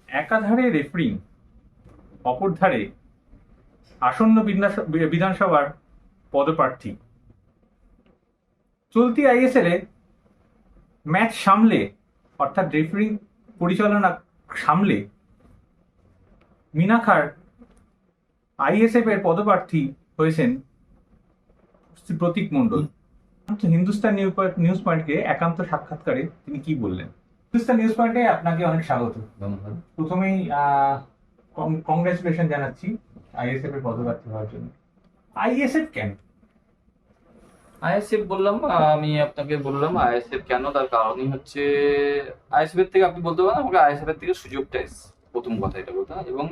একাধারে রেফারিং, অপর ধারে আসন্ন বিধানসভার পদপ্রার্থী। চলতি আইএসএল এ ম্যাচ সামলে, অর্থাৎ রেফারিং পরিচালনা সামলে মিনাখার আইএসএফ এর পদপ্রার্থী হয়েছেন প্রতীক মণ্ডল। হিন্দুস্তান নিউজ পয়েন্টকে একান্ত সাক্ষাৎকারে তিনি কি বললেন? হিন্দুস্তান নিউজ পয়েন্টে আপনাকে অনেক স্বাগত। প্রথমেই কংগ্রেচুলেশন জানাচ্ছি আইএসএফ এর পদপ্রার্থী হওয়ার জন্য। আইএসএফ কেন? আইএসএফ বললাম, আমি আপনাকে বললাম আইএসএফ কেন, তার কারণই হচ্ছে আইএসএফ এর থেকে আপনি বলতে পারেন আমাকে আইএসএফ এর থেকে সুযোগটা এসছে, প্রথম কথা এটা বলতে হয়। এবং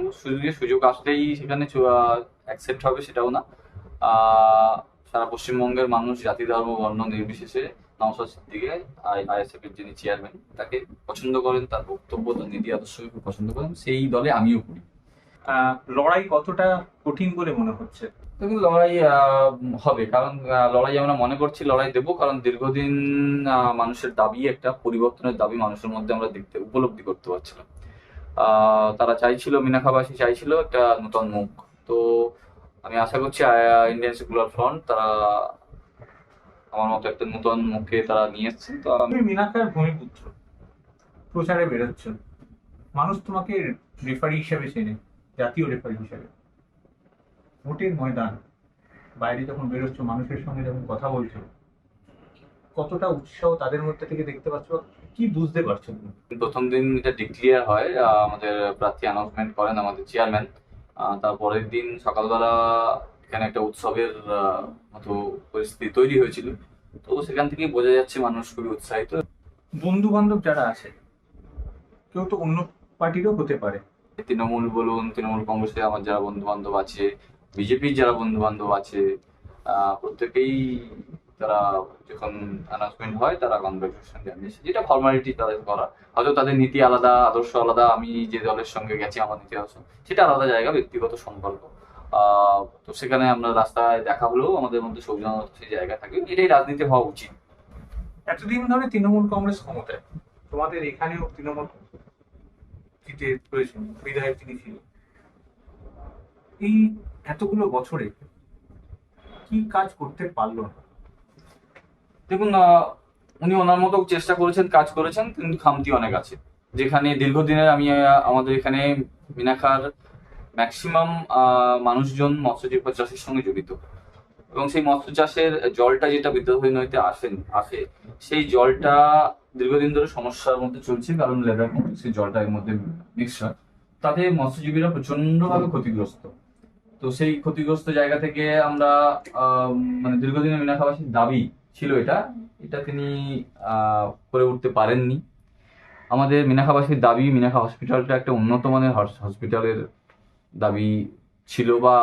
সুযোগ আসলেই সেখানে অ্যাকসেপ্ট হবে সেটাও না। সারা পশ্চিমবঙ্গের মানুষ জাতি ধর্ম বর্ণ নির্বিশেষে নওশাদ সিদ্দিকীকে আইএসএফ এর যিনি চেয়ারম্যান তাকে পছন্দ করেন, তার বক্তব্য তার নীতি আদর্শকে খুব পছন্দ করেন, সেই দলে আমিও করি। লড়াই কতটা কঠিন বলে মনে হচ্ছে? দেখুন, লড়াই হবে, কারণ লড়াই আমরা মনে করছি লড়াই দেবো, কারণ দীর্ঘদিন মানুষের দাবি, একটা পরিবর্তনের দাবি মানুষের মধ্যে আমরা উপলব্ধি করতে পারছিলাম। তারা চাইছিল, মিনাখাবাসী চাইছিল একটা নতুন মুখ। তো আমি আশা করছি ইন্ডিয়ান সেকুলার ফ্রন্ট তারা আমার মতো একটা নতুন মুখে তারা নিয়ে এসছে। তো আমি মিনাখার ভূমিপুত্র, প্রচারে বেরোচ্ছ, মানুষ তোমাকে রেফারি হিসেবে চেনে, জাতীয় রেফারি হিসেবে। ভোটের ময়দান বাইরে যখন বেরোচ্ছ, মানুষের সঙ্গে যখন কথা বলছো, কতটা উৎসাহ তাদের মধ্যে থেকে দেখতে পাচ্ছ, কি বুঝতে পারছো? প্রথম দিন এটা ডিক্লিয়ার হয়, আমাদের প্রার্থী অ্যানাউন্সমেন্ট করেন আমাদের চেয়ারম্যান। তারপরের দিন সকালবেলা এখানে একটা উৎসবের মতো পরিস্থিতি তৈরি হয়েছিল। তো সেখান থেকেই বোঝা যাচ্ছে মানুষ খুবই উৎসাহিত। বন্ধু বান্ধব যারা আছে, কেউ তো অন্য পার্টিরও হতে পারে, তৃণমূল বলুন, তৃণমূল কংগ্রেসে আমার যারা বন্ধু বান্ধব আছে, বিজেপির যারা বন্ধু বান্ধব আছে, প্রত্যেকেই তারা যখন অ্যানাউন্সমেন্ট হয় তারা কংগ্রেচুলেশন জানিয়েছে, যেটা ফর্মালিটি তাদের করা। হয়তো তাদের নীতি আলাদা, আদর্শ আলাদা, আমি যে দলের সঙ্গে গেছি আমার নীতি আদর্শ সেটা আলাদা জায়গা, ব্যক্তিগত সম্পর্ক। তো সেখানে আমরা রাস্তায় দেখা হলেও আমাদের মধ্যে সৌজন্য সেই জায়গা থাকে, এটাই রাজনীতি হওয়া উচিত। এতদিন ধরে তৃণমূল কংগ্রেস ক্ষমতায়, তোমাদের এখানেও তৃণমূল জিতে রয়েছেন, বিধায়ক তিনি ছিলেন। এই এতগুলো বছরে কি কাজ করতে পারলো না? দেখুন, উনি ওনার মতো চেষ্টা করেছেন, কাজ করেছেন, কিন্তু খামতি অনেক আছে। যেখানে দীর্ঘদিনের আমি আমাদের এখানে মিনাখার ম্যাক্সিমাম মানুষজন মৎস্যজীব চাষের সঙ্গে জড়িত, এবং সেই মৎস্য চাষের জলটা যেটা বিদ্যাধরী নদীতে আসে সেই জলটা দীর্ঘদিন ধরে সমস্যার মধ্যে চলছে, কারণ লেদার সেই জলটা এর মধ্যে মিক্স হয়, তাতে মৎস্যজীবীরা প্রচন্ডভাবে ক্ষতিগ্রস্ত। তো সেই ক্ষতিগ্রস্ত জায়গা থেকে আমরা মানে দীর্ঘদিনের মিনাখাবাসীর দাবি ছিল এটা এটা তিনি করে উঠতে পারেননি। আমাদের মিনাখাবাসীর দাবি মিনাখা হসপিটালটা একটা উন্নত মানের হসপিটালের দাবি ছিল, বা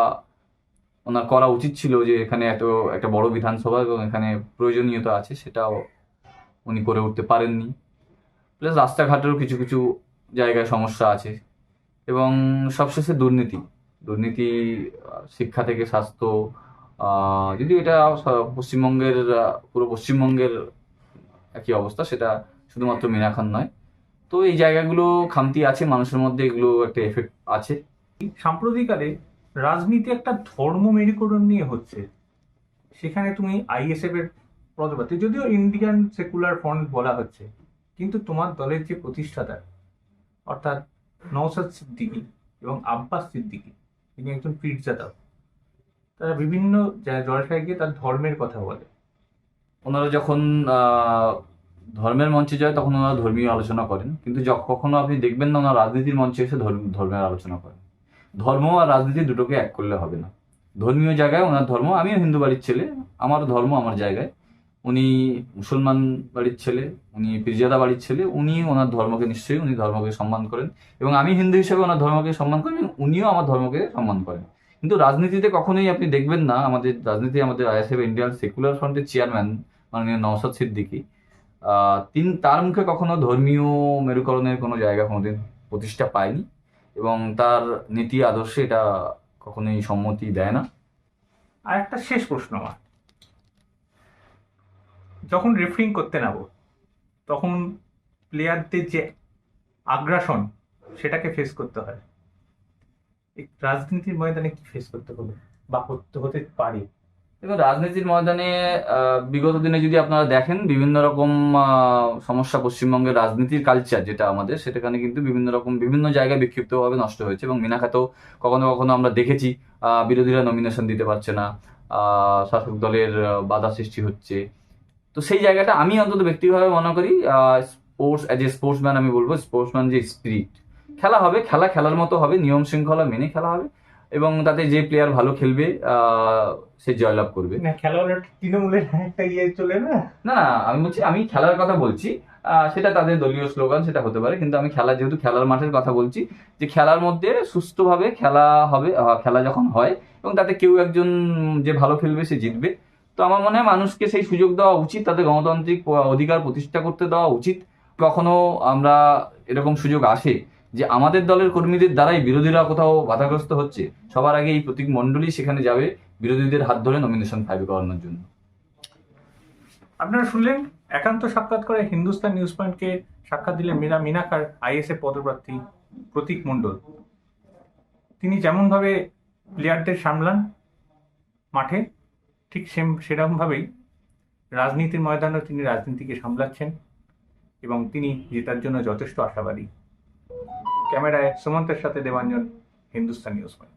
ওনার করা উচিত ছিল, যে এখানে এত একটা বড় বিধানসভা এবং এখানে প্রয়োজনীয়তা আছে, সেটাও উনি করে উঠতে পারেননি। প্লাস রাস্তাঘাটেরও কিছু কিছু জায়গায় সমস্যা আছে, এবং সবশেষে দুর্নীতি শিক্ষা থেকে স্বাস্থ্য। যদিও এটা পশ্চিমবঙ্গের পুরো পশ্চিমবঙ্গের একই অবস্থা, সেটা শুধুমাত্র মিনাখান নয়। তো এই জায়গাগুলো খামতি আছে মানুষের মধ্যে, এগুলো একটা এফেক্ট আছে। সাম্প্রতিককালে রাজনীতি একটা ধর্ম মেরুকরণ নিয়ে হচ্ছে, সেখানে তুমি আইএসএফ এর পদপ্রার্থী, যদিও ইন্ডিয়ান সেকুলার ফ্রন্ট বলা হচ্ছে, কিন্তু তোমার দলের যে প্রতিষ্ঠাতা অর্থাৎ নওশাদ সিদ্দিকী এবং আব্বাস সিদ্দিকী, তিনি একজন পীরজাদা, তারা বিভিন্ন জলসায় গিয়ে তার ধর্মের কথা বলে। ওনারা যখন ধর্মের মঞ্চে যায় তখন ওনারা ধর্মীয় আলোচনা করেন, কিন্তু কখনো আপনি দেখবেন না ওনারা রাজনীতির মঞ্চে এসে ধর্মের আলোচনা করেন। ধর্ম আর রাজনীতি দুটোকে এক করলে হবে না। ধর্মীয় জায়গায় ওনার ধর্ম, আমিও হিন্দু বাড়ির ছেলে, আমারও ধর্ম আমার জায়গায়। উনি মুসলমান বাড়ির ছেলে, উনি পীরজাদা বাড়ির ছেলে, উনি ওনার ধর্মকে নিশ্চয়ই উনি ধর্মকে সম্মান করেন, এবং আমি হিন্দু হিসেবে ওনার ধর্মকে সম্মান করেন, এবং উনিও আমার ধর্মকে সম্মান করেন। কিন্তু রাজনীতিতে কখনোই আপনি দেখবেন না, আমাদের আইএসএফ ইন্ডিয়ান সেকুলার ফ্রন্টের চেয়ারম্যান মাননীয় নওশাদ সিদ্দিকী, তার মুখে কখনো ধর্মীয় মেরুকরণের কোনো জায়গা কোনোদিন প্রতিষ্ঠা পায়নি, এবং তার নীতি আদর্শে এটা কখনোই সম্মতি দেয় না। আর একটা শেষ প্রশ্ন আমার, যখন রেফারিং করতে নামো তখন প্লেয়ারদের যে আগ্রাসন, সেটাকে ফেস করতে হয়। এই রাজনীতির ময়দানে কি ফেস করতে হবে বা করতে হতে পারে? দেখুন, রাজনীতির ময়দানে বিগত দিনে যদি আপনারা দেখেন বিভিন্ন রকম সমস্যা, পশ্চিমবঙ্গের রাজনীতির কালচার যেটা আমাদের, সেটাখানে কিন্তু বিভিন্ন রকম বিভিন্ন জায়গায় বিক্ষিপ্তভাবে নষ্ট হয়েছে, এবং মিনাখাতেও কখনো কখনো আমরা দেখেছি বিরোধীরা নমিনেশন দিতে পারছে না, শাসক দলের বাধা সৃষ্টি হচ্ছে। তো সেই জায়গাটা আমি অন্তত ব্যক্তিগতভাবে মনে করি, স্পোর্টস অ্যাজ এ স্পোর্টসম্যান আমি বলবো, স্পোর্টসম্যান যে স্পিরিট, খেলা হবে, খেলা খেলার মতো হবে, নিয়ম শৃঙ্খলা মেনে খেলা হবে, এবং তাতে যে প্লেয়ার ভালো খেলবে সে জয়লাভ করবে। না, খেলোয়াড় তৃণমূলের একটা ইয়ে চলে না। না না, আমি বলছি, আমি খেলার কথা বলছি। সেটা তাদের দলীয় স্লোগান, সেটা হতে পারে, কিন্তু আমি খেলা, যেহেতু খেলার মাঠের কথা বলছি, যে খেলার মধ্যে সুস্থভাবে খেলা হবে, খেলা যখন হয় এবং তাতে কেউ একজন যে ভালো খেলবে সে জিতবে। তো আমার মনে হয় মানুষকে সেই সুযোগ দেওয়া উচিত, তাদের গণতান্ত্রিক অধিকার প্রতিষ্ঠা করতে দেওয়া উচিত। কখনো আমরা এরকম সুযোগ আসে যে আমাদের দলের কর্মীদের দ্বারাই বিরোধীরা কোথাও বাধাগ্রস্ত হচ্ছে, সবার আগে এই প্রতীক মণ্ডলী সেখানে যাবে বিরোধীদের হাত ধরে নমিনেশন ফাইল করানোর জন্য। আপনারা শুনলেন একান্ত সাক্ষাৎকারে হিন্দুস্তান নিউজ পয়েন্টকে সাক্ষাৎ দিলেন মিনাখার আইএসএফ পদপ্রার্থী প্রতীক মণ্ডল। তিনি যেমনভাবে প্লেয়ারদের সামলান মাঠে, ঠিক সেরকমভাবেই রাজনীতির ময়দানেও তিনি রাজনীতিকে সামলাচ্ছেন এবং তিনি জেতার জন্য যথেষ্ট আশাবাদী। ক্যামেরায় সুমন্তের সাথে দেবাঞ্জন, হিন্দুস্তান নিউজ পয়েন্ট।